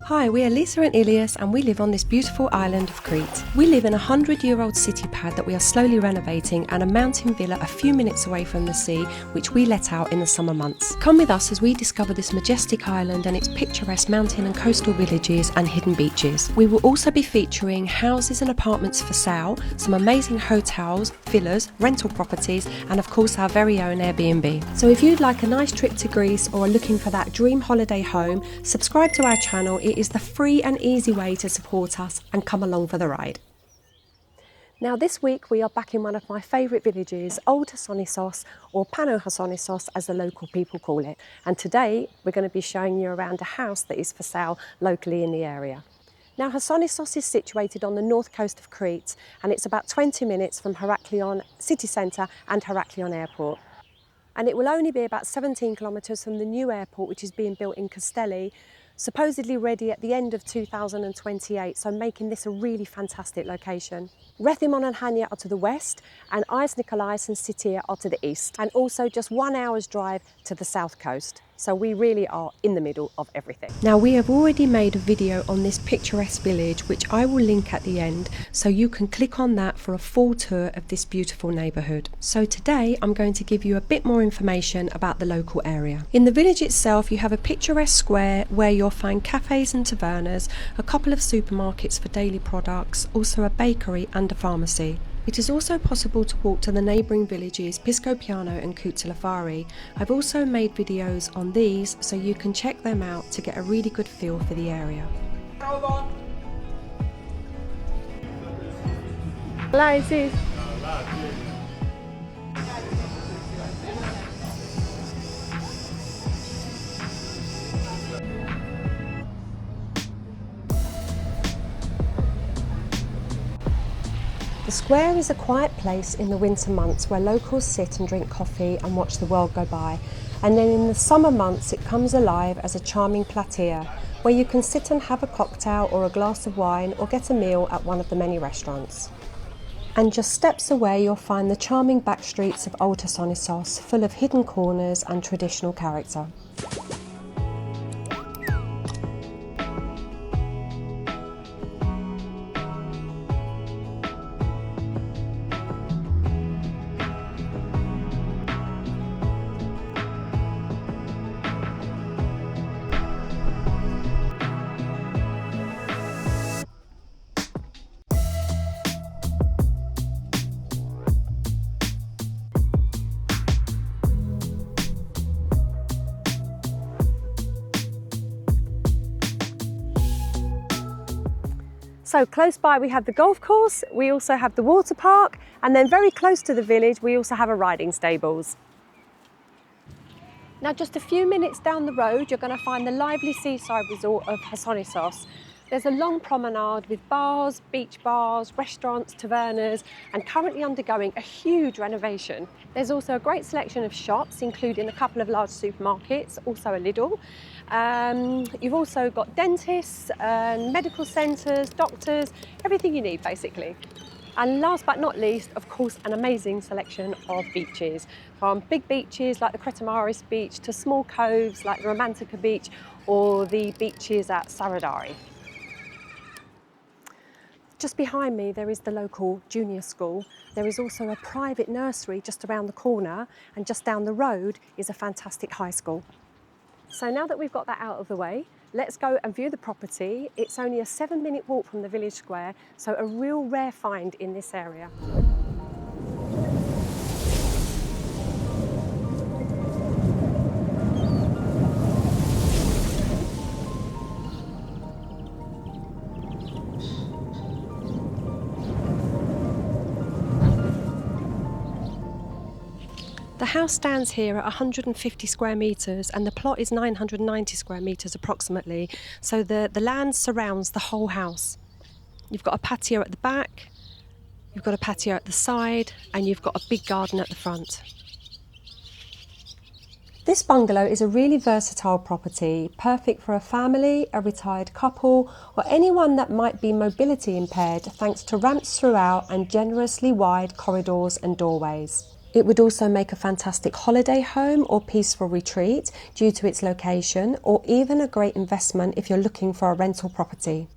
Hi, we are Lisa and Ilias and we live on this beautiful island of Crete. We live in a 100-year-old city pad that we are slowly renovating and a mountain villa a few minutes away from the sea, which we let out in the summer months. Come with us as we discover this majestic island and its picturesque mountain and coastal villages and hidden beaches. We will also be featuring houses and apartments for sale, some amazing hotels, villas, rental properties, and of course our very own Airbnb. So if you'd like a nice trip to Greece or are looking for that dream holiday home, subscribe to our channel. It is the free and easy way to support us and come along for the ride. Now this week we are back in one of my favourite villages, Old Hersonissos, or Hassanos as the local people call it. And today we're going to be showing you around a house that is for sale locally in the area. Now Hersonissos is situated on the north coast of Crete and it's about 20 minutes from Heraklion city centre and Heraklion airport. And it will only be about 17 kilometres from the new airport, which is being built in Castelli, supposedly ready at the end of 2028, so making this a really fantastic location. Rethymnon and Hania are to the west, and Ais Nikolais and Sitia are to the east, and also just 1 hour's drive to the south coast. So we really are in the middle of everything. Now we have already made a video on this picturesque village, which I will link at the end, so you can click on that for a full tour of this beautiful neighbourhood. So today I'm going to give you a bit more information about the local area. In the village itself you have a picturesque square where you'll find cafes and tavernas, a couple of supermarkets for daily products, also a bakery and a pharmacy. It is also possible to walk to the neighbouring villages Piscopiano and Kutsilafari. I've also made videos on these so you can check them out to get a really good feel for the area. The square is a quiet place in the winter months where locals sit and drink coffee and watch the world go by. And then in the summer months it comes alive as a charming platea where you can sit and have a cocktail or a glass of wine or get a meal at one of the many restaurants. And just steps away you'll find the charming back streets of Old Hersonissos, full of hidden corners and traditional character. So close by we have the golf course, we also have the water park, and then very close to the village we also have a riding stables. Now just a few minutes down the road you're going to find the lively seaside resort of Hersonissos. There's a long promenade with bars, beach bars, restaurants, tavernas, and currently undergoing a huge renovation. There's also a great selection of shops, including a couple of large supermarkets, also a Lidl. You've also got dentists, medical centres, doctors, everything you need basically. And last but not least, of course, an amazing selection of beaches, from big beaches like the Crete beach to small coves like the Romantica beach or the beaches at Saradari. Just behind me there is the local junior school. There is also a private nursery just around the corner, and just down the road is a fantastic high school. So now that we've got that out of the way, let's go and view the property. It's only a 7-minute walk from the village square, so a real rare find in this area. The house stands here at 150 square metres and the plot is 990 square metres approximately, so the land surrounds the whole house. You've got a patio at the back, you've got a patio at the side, and you've got a big garden at the front. This bungalow is a really versatile property, perfect for a family, a retired couple, or anyone that might be mobility impaired thanks to ramps throughout and generously wide corridors and doorways. It would also make a fantastic holiday home or peaceful retreat due to its location, or even a great investment if you're looking for a rental property.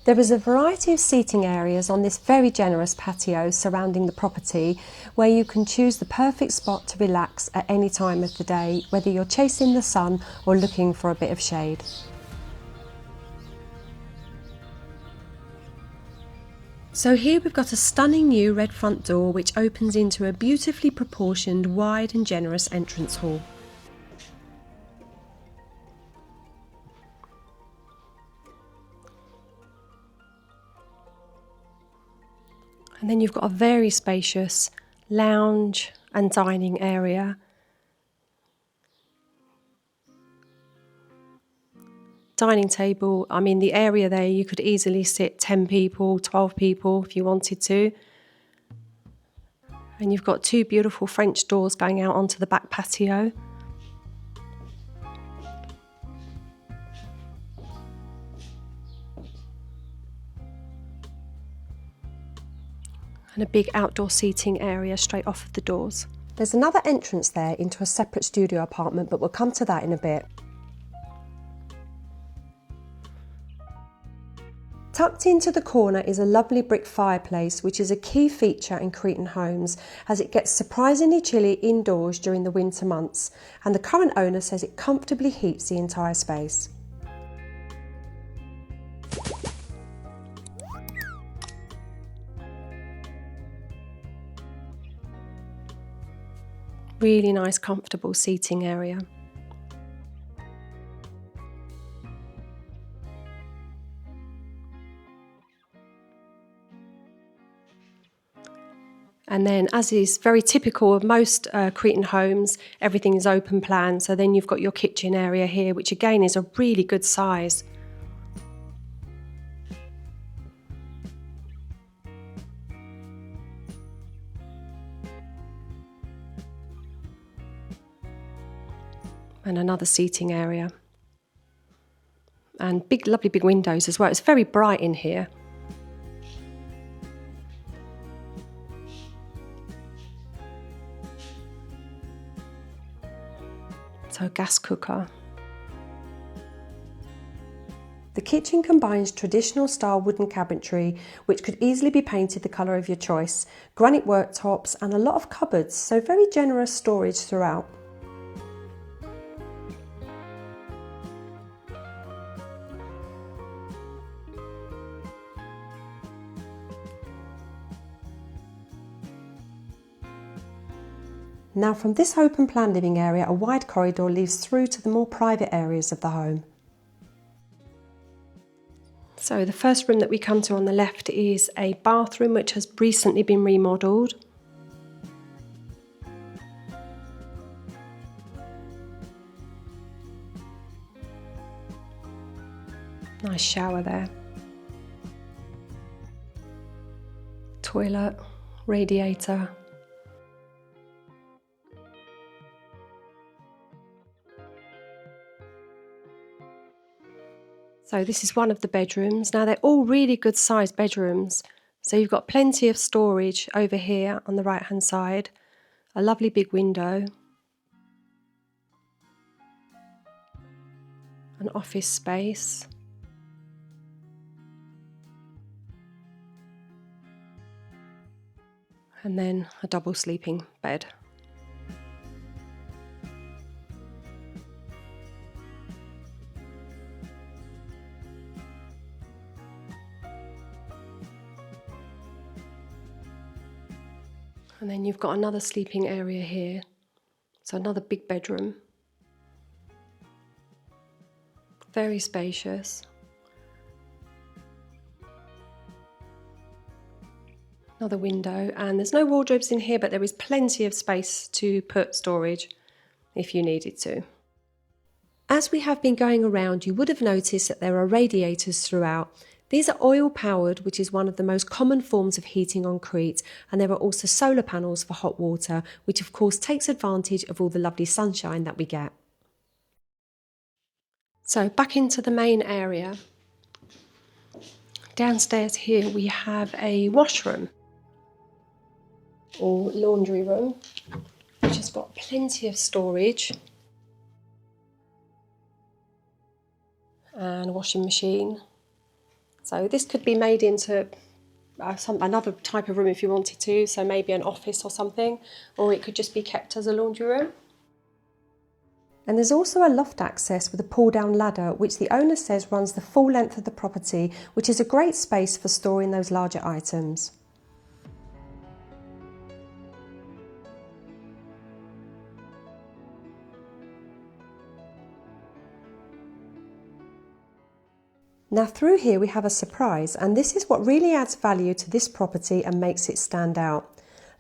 There is a variety of seating areas on this very generous patio surrounding the property, where you can choose the perfect spot to relax at any time of the day, whether you're chasing the sun or looking for a bit of shade. So here we've got a stunning new red front door which opens into a beautifully proportioned, wide and generous entrance hall. And then you've got a very spacious lounge and dining area. Dining table, I mean the area there, you could easily sit 10 people, 12 people if you wanted to. And you've got two beautiful French doors going out onto the back patio. And a big outdoor seating area straight off of the doors. There's another entrance there into a separate studio apartment, but we'll come to that in a bit. Tucked into the corner is a lovely brick fireplace, which is a key feature in Cretan homes, as it gets surprisingly chilly indoors during the winter months, and the current owner says it comfortably heats the entire space. Really nice, comfortable seating area. And then, as is very typical of most Cretan homes, everything is open plan. So then you've got your kitchen area here, which again is a really good size. And another seating area. And big, lovely big windows as well. It's very bright in here. So gas cooker. The kitchen combines traditional style wooden cabinetry, which could easily be painted the colour of your choice, granite worktops and a lot of cupboards, so very generous storage throughout. Now from this open plan living area, a wide corridor leads through to the more private areas of the home. So the first room that we come to on the left is a bathroom which has recently been remodelled. Nice shower there. Toilet, radiator. So this is one of the bedrooms. Now they're all really good sized bedrooms. So you've got plenty of storage over here on the right hand side. A lovely big window. An office space. And then a double sleeping bed. And then you've got another sleeping area here. So another big bedroom. Very spacious. Another window, and there's no wardrobes in here, but there is plenty of space to put storage if you needed to. As we have been going around, you would have noticed that there are radiators throughout. These are oil powered, which is one of the most common forms of heating on Crete, and there are also solar panels for hot water, which of course takes advantage of all the lovely sunshine that we get. So back into the main area. Downstairs here we have a washroom. or laundry room, which has got plenty of storage and a washing machine. So this could be made into another type of room if you wanted to, so maybe an office or something, or it could just be kept as a laundry room. And there's also a loft access with a pull-down ladder, which the owner says runs the full length of the property, which is a great space for storing those larger items. Now through here we have a surprise, and this is what really adds value to this property and makes it stand out.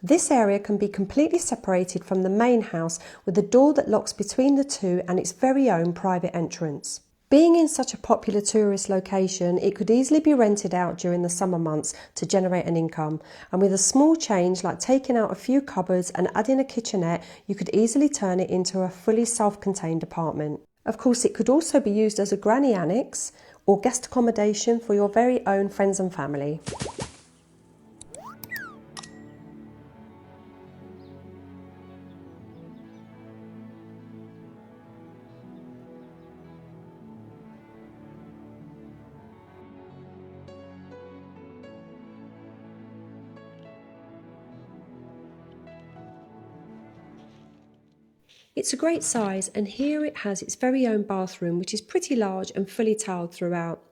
This area can be completely separated from the main house with a door that locks between the two and its very own private entrance. Being in such a popular tourist location, it could easily be rented out during the summer months to generate an income, and with a small change like taking out a few cupboards and adding a kitchenette, you could easily turn it into a fully self-contained apartment. Of course, it could also be used as a granny annex or guest accommodation for your very own friends and family. It's a great size, and here it has its very own bathroom, which is pretty large and fully tiled throughout.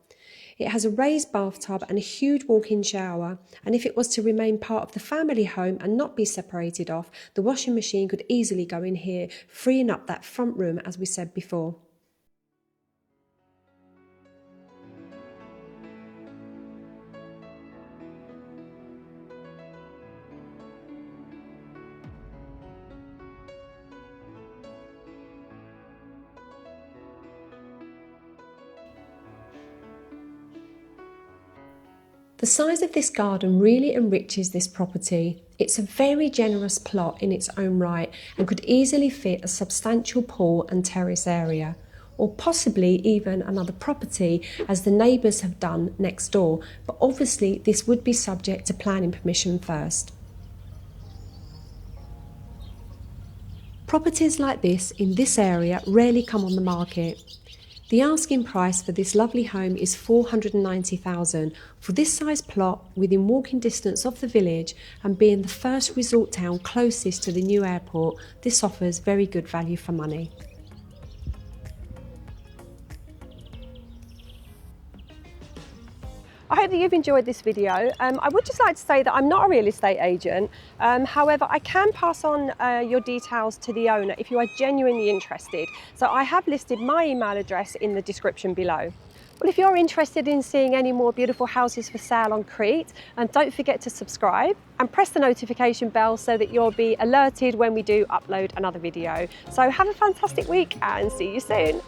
It has a raised bathtub and a huge walk-in shower, and if it was to remain part of the family home and not be separated off, the washing machine could easily go in here, freeing up that front room as we said before. The size of this garden really enriches this property. It's a very generous plot in its own right and could easily fit a substantial pool and terrace area, or possibly even another property as the neighbours have done next door, but obviously this would be subject to planning permission first. Properties like this in this area rarely come on the market. The asking price for this lovely home is $490,000 for this size plot within walking distance of the village, and being the first resort town closest to the new airport, this offers very good value for money. I hope that you've enjoyed this video. I would just like to say that I'm not a real estate agent. However, I can pass on your details to the owner if you are genuinely interested. So I have listed my email address in the description below. Well, if you're interested in seeing any more beautiful houses for sale on Crete, don't forget to subscribe and press the notification bell so that you'll be alerted when we do upload another video. So have a fantastic week and see you soon.